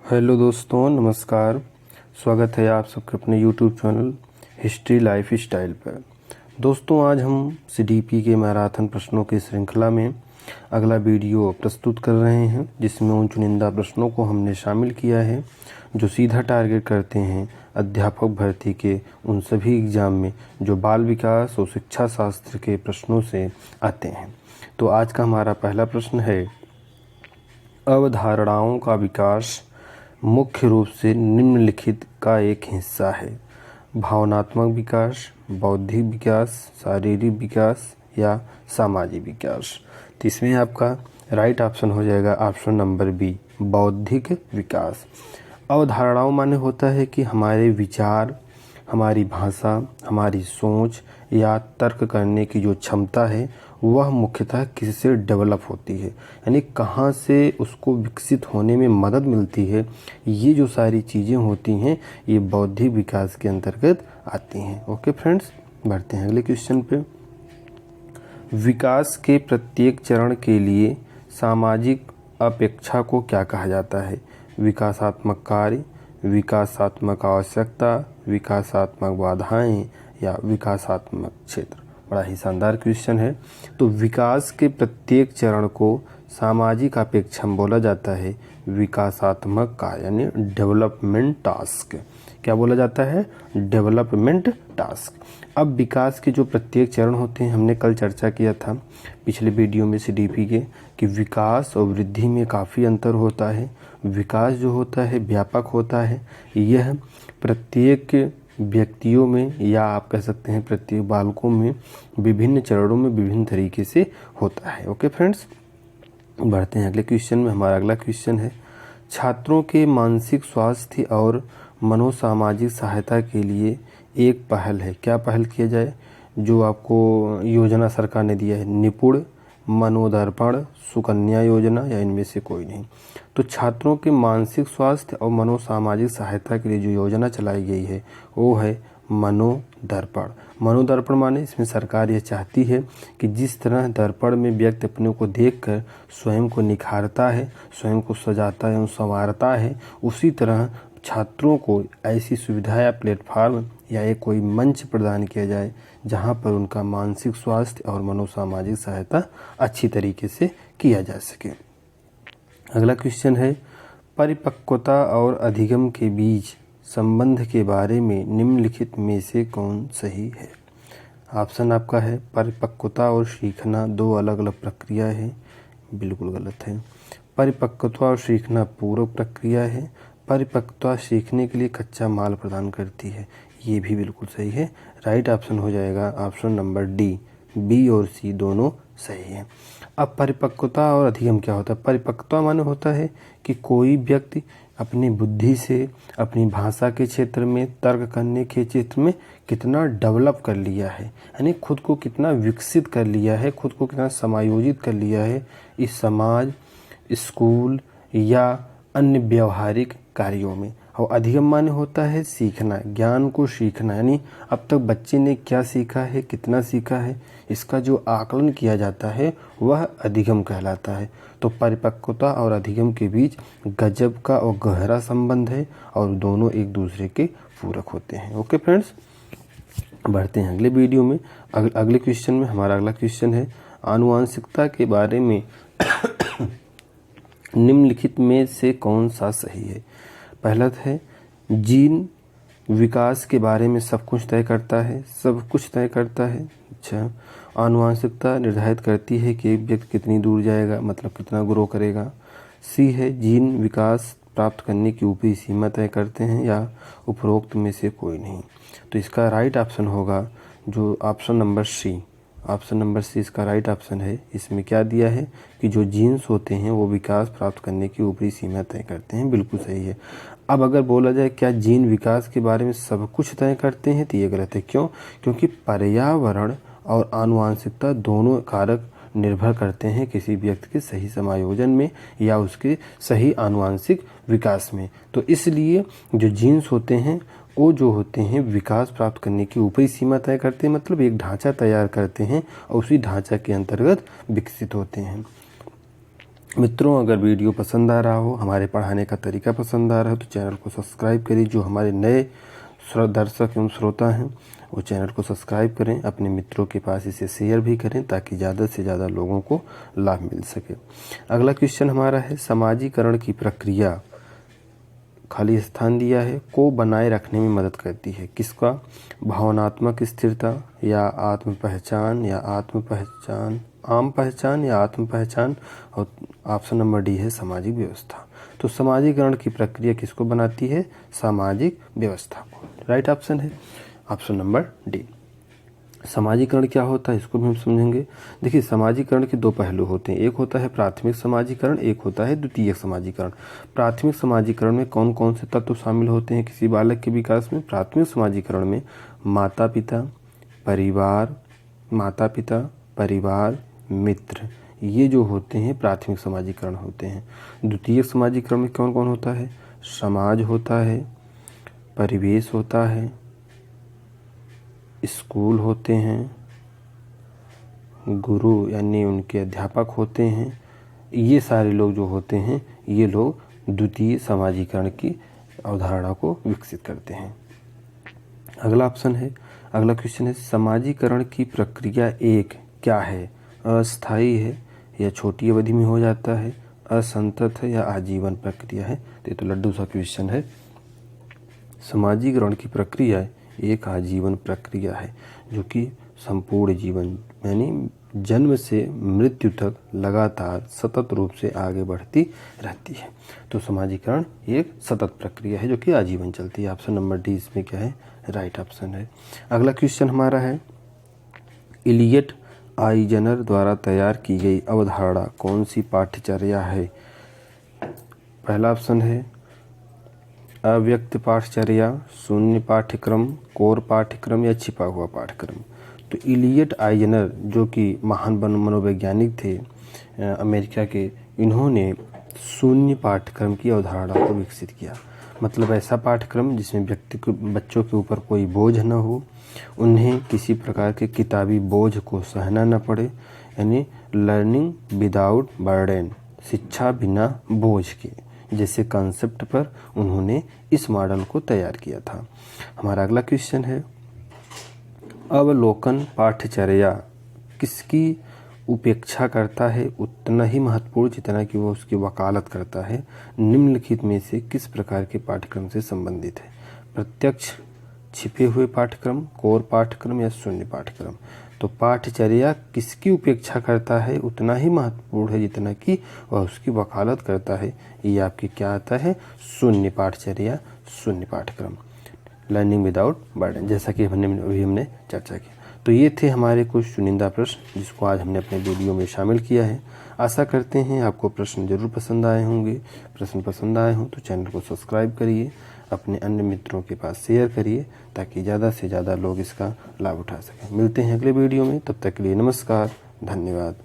Hello दोस्तों, नमस्कार। स्वागत है आप सबके अपने YouTube channel history life style पर। दोस्तों, आज हम सीडीपी के मैराथन प्रश्नों की श्रृंखला में अगला वीडियो प्रस्तुत कर रहे हैं, जिसमें उन चुनिंदा प्रश्नों को हमने शामिल किया है जो सीधा टारगेट करते हैं अध्यापक भर्ती के उन सभी एग्ज़ाम में जो बाल विकास और शिक्षा शास्त्र के प्रश्नों से आते हैं। तो आज का हमारा पहला प्रश्न है, अवधारणाओं का विकास मुख्य रूप से निम्नलिखित का एक हिस्सा है: भावनात्मक विकास, बौद्धिक विकास, शारीरिक विकास या सामाजिक विकास। तो इसमें आपका राइट ऑप्शन हो जाएगा ऑप्शन नंबर बी, बौद्धिक विकास। अवधारणाओं माने होता है कि हमारे विचार, हमारी भाषा, हमारी सोच या तर्क करने की जो क्षमता है वह मुख्यतः किससे डेवलप होती है, यानी कहाँ से उसको विकसित होने में मदद मिलती है। ये जो सारी चीज़ें होती हैं ये बौद्धिक विकास के अंतर्गत आती हैं। ओके फ्रेंड्स, बढ़ते हैं अगले क्वेश्चन पे। विकास के प्रत्येक चरण के लिए सामाजिक अपेक्षा को क्या कहा जाता है? विकासात्मक कार्य, विकासात्मक आवश्यकता, विकासात्मक बाधाएं या विकासात्मक क्षेत्र। बड़ा ही शानदार क्वेश्चन है। तो विकास के प्रत्येक चरण को सामाजिक अपेक्षा बोला जाता है विकासात्मक कार्य, यानी डेवलपमेंट टास्क। क्या बोला जाता है? Development task. अब विकास के जो प्रत्येक चरण होते हैं, हमने कल चर्चा किया था पिछले वीडियो में सीडीपी के कि विकास और वृद्धि में काफ़ी अंतर होता है। विकास जो होता है व्यापक होता है, यह प्रत्येक व्यक्तियों में या आप कह सकते हैं प्रत्येक बालकों में विभिन्न चरणों में विभिन्न तरीके से होता है। ओके फ्रेंड्स, बढ़ते हैं अगले क्वेश्चन में। हमारा अगला क्वेश्चन है, छात्रों के मानसिक स्वास्थ्य और मनोसामाजिक सहायता के लिए एक पहल है। क्या पहल किया जाए? जो आपको योजना सरकार ने दिया है, निपुण, मनोदर्पण, सुकन्या योजना या इनमें से कोई नहीं। तो छात्रों के मानसिक स्वास्थ्य और मनोसामाजिक सहायता के लिए जो योजना चलाई गई है वो है मनोदर्पण। मनोदर्पण माने इसमें सरकार ये चाहती है कि जिस तरह दर्पण में व्यक्ति अपने को देखकर स्वयं को निखारता है, स्वयं को सजाता है और संवारता है, उसी तरह छात्रों को ऐसी सुविधा या प्लेटफार्म या एक कोई मंच प्रदान किया जाए जहां पर उनका मानसिक स्वास्थ्य और मनोसामाजिक सहायता अच्छी तरीके से किया जा सके। अगला क्वेश्चन है, परिपक्वता और अधिगम के बीच संबंध के बारे में निम्नलिखित में से कौन सही है? ऑप्शन आपका है, परिपक्वता और सीखना दो अलग अलग प्रक्रिया है। बिल्कुल गलत है। परिपक्वता और सीखना पूरक प्रक्रिया है। परिपक्वता सीखने के लिए कच्चा माल प्रदान करती है, ये भी बिल्कुल सही है। राइट ऑप्शन हो जाएगा ऑप्शन नंबर डी, बी और सी दोनों सही है। अब परिपक्वता और अधिगम क्या होता है? परिपक्वता माने होता है कि कोई व्यक्ति अपनी बुद्धि से अपनी भाषा के क्षेत्र में, तर्क करने के क्षेत्र में कितना डेवलप कर लिया है, यानी खुद को कितना विकसित कर लिया है, खुद को कितना समायोजित कर लिया है इस समाज, स्कूल या अन्य व्यवहारिक कार्यों में। और अधिगम माने होता है सीखना, ज्ञान को सीखना, यानी अब तक बच्चे ने क्या सीखा है, कितना सीखा है, इसका जो आकलन किया जाता है वह अधिगम कहलाता है। तो परिपक्वता और अधिगम के बीच गजब का और गहरा संबंध है और दोनों एक दूसरे के पूरक होते हैं। ओके फ्रेंड्स, बढ़ते हैं अगले वीडियो में। अगले क्वेश्चन में हमारा अगला क्वेश्चन है, आनुवंशिकता के बारे में निम्नलिखित में से कौन सा सही है? पहला है, जीन विकास के बारे में सब कुछ तय करता है, सब कुछ तय करता है। अच्छा, आनुवंशिकता निर्धारित करती है कि व्यक्ति कितनी दूर जाएगा, मतलब कितना ग्रो करेगा। सी है, जीन विकास प्राप्त करने की ऊपरी सीमा तय करते हैं, या उपरोक्त में से कोई नहीं। तो इसका राइट ऑप्शन होगा जो option number C. Option number C इसका राइट ऑप्शन है। इसमें क्या दिया है कि जो जीन्स होते हैं वो विकास प्राप्त करने की ऊपरी सीमा तय करते हैं। बिल्कुल सही है। अब अगर बोला जाए क्या जीन विकास के बारे में सब कुछ तय करते हैं, तो ये गलत है। क्यों? क्योंकि पर्यावरण और आनुवंशिकता दोनों कारक निर्भर करते हैं किसी व्यक्ति के सही समायोजन में या उसके सही आनुवंशिक विकास में। तो इसलिए जो जीन्स होते हैं वो जो होते हैं विकास प्राप्त करने की ऊपरी सीमा तय करते हैं, मतलब एक ढांचा तैयार करते हैं और उसी ढांचा के अंतर्गत विकसित होते हैं। मित्रों, अगर वीडियो पसंद आ रहा हो, हमारे पढ़ाने का तरीका पसंद आ रहा हो तो चैनल को सब्सक्राइब करिए। जो हमारे नए दर्शक एवं श्रोता हैं वो चैनल को सब्सक्राइब करें, अपने मित्रों के पास इसे शेयर भी करें ताकि ज़्यादा से ज़्यादा लोगों को लाभ मिल सके। अगला क्वेश्चन हमारा है, समाजीकरण की प्रक्रिया, खाली स्थान दिया है, को बनाए रखने में मदद करती है। किसका? भावनात्मक स्थिरता या आत्म पहचान या आत्म पहचान, आम पहचान या आत्म पहचान, और ऑप्शन नंबर डी है सामाजिक व्यवस्था। तो समाजीकरण की प्रक्रिया किसको बनाती है? सामाजिक व्यवस्था को। राइट ऑप्शन है ऑप्शन नंबर डी। समाजीकरण क्या होता है इसको भी हम समझेंगे। देखिए, समाजीकरण के दो पहलू होते हैं, एक होता है प्राथमिक समाजीकरण, एक होता है द्वितीयक समाजीकरण। प्राथमिक समाजीकरण में कौन कौन से तत्व शामिल होते हैं किसी बालक के विकास में? प्राथमिक समाजीकरण में माता पिता, परिवार, मित्र, ये जो होते हैं प्राथमिक समाजीकरण होते हैं। द्वितीयक समाजीकरण में कौन कौन होता है? समाज होता है, परिवेश होता है, स्कूल होते हैं, गुरु यानी उनके अध्यापक होते हैं। ये सारे लोग जो होते हैं ये लोग द्वितीय समाजीकरण की अवधारणा को विकसित करते हैं। अगला क्वेश्चन है, समाजीकरण की प्रक्रिया एक क्या है? अस्थायी है या छोटी अवधि में हो जाता है, असंतत है या आजीवन प्रक्रिया है? तो ये तो लड्डू सा क्वेश्चन है। समाजीकरण की प्रक्रिया एक आजीवन प्रक्रिया है जो कि संपूर्ण जीवन यानी जन्म से मृत्यु तक लगातार सतत रूप से आगे बढ़ती रहती है। तो समाजीकरण एक सतत प्रक्रिया है जो कि आजीवन चलती है। ऑप्शन नंबर डी इसमें क्या है? राइट ऑप्शन है। अगला क्वेश्चन हमारा है, इलियट आइजनर द्वारा तैयार की गई अवधारणा कौन सी पाठ्यचर्या है? पहला ऑप्शन है अव्यक्त पाठचर्या, शून्य पाठ्यक्रम, कोर पाठ्यक्रम या छिपा हुआ पाठ्यक्रम। तो इलियट आइजनर जो कि महान मनोवैज्ञानिक थे अमेरिका के, इन्होंने शून्य पाठ्यक्रम की अवधारणा को विकसित किया। मतलब ऐसा पाठ्यक्रम जिसमें बच्चों के ऊपर कोई बोझ न हो, उन्हें किसी प्रकार के किताबी बोझ को सहना न पड़े, यानी लर्निंग विदाउट बर्डन, शिक्षा बिना बोझ के, जैसे कॉन्सेप्ट पर उन्होंने इस मॉडल को तैयार किया था। हमारा अगला क्वेश्चन है, अवलोकन पाठ्यचर्या किसकी उपेक्षा करता है उतना ही महत्वपूर्ण जितना कि वो उसकी वकालत करता है? निम्नलिखित में से किस प्रकार के पाठ्यक्रम से संबंधित है? प्रत्यक्ष, छिपे हुए पाठ्यक्रम, कोर पाठ्यक्रम या शून्य पाठ्यक्रम? तो पाठ्यचर्या किसकी उपेक्षा करता है उतना ही महत्वपूर्ण है जितना कि वह उसकी वकालत करता है। ये आपकी क्या आता है? शून्य पाठ्यचर्या, शून्य पाठ्यक्रम, लर्निंग विदाउट बर्डन, जैसा कि हमने चर्चा की। तो ये थे हमारे कुछ चुनिंदा प्रश्न जिसको आज हमने अपने वीडियो में शामिल किया है। आशा करते हैं आपको प्रश्न जरूर पसंद आए होंगे। प्रश्न पसंद आए हों तो चैनल को सब्सक्राइब करिए, अपने अन्य मित्रों के पास शेयर करिए ताकि ज़्यादा से ज़्यादा लोग इसका लाभ उठा सकें। मिलते हैं अगले वीडियो में, तब तक के लिए नमस्कार, धन्यवाद।